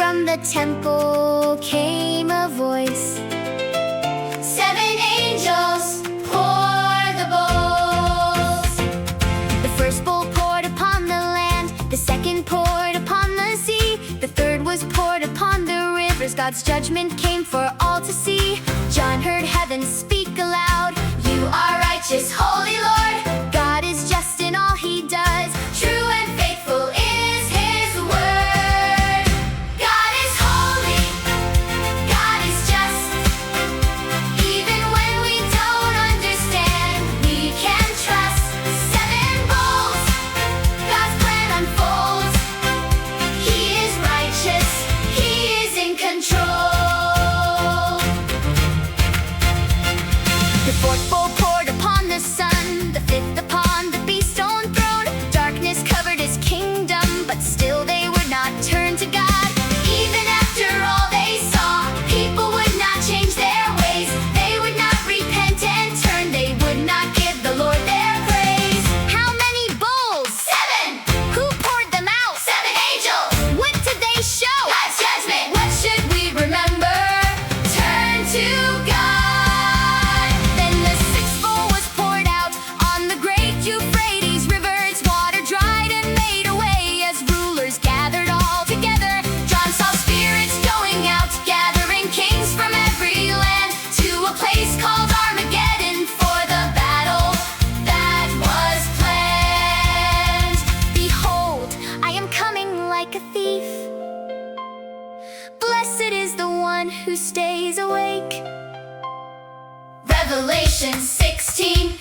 From the temple came a voice. 7 angels pour the bowls. The first bowl poured upon the land, the second poured upon the sea, the third was poured upon the rivers. God's judgment came for all to see. John heard heaven speak aloud, "You are righteous, holy Lord. God is just in all he does. True and faithful is his word." God is holy, God is just. Even when we don't understand, we can trust. 7 bowls, God's plan unfolds. He is righteous, he is in control. The fourth bowl poured upon the sun, the fifth upon the beast's own throne. Darkness covered his kingdom, but still they would not turn to God. Even after all they saw, people would not change their ways. They would not repent and turn. They would not give the Lord their praise. How many bowls? 7. Who poured them out? 7 angels. What did they show? God's judgment. What should we remember? Turn to God. Then the 6th bowl was poured out on the great Euphrates River. Its water dried and made a way as rulers gathered all together. John saw spirits going out, gathering kings from every land to a place called Armageddon for the battle that was planned. Behold, I am coming like a thief. Blessed is the one who stays awake. Revelation 16.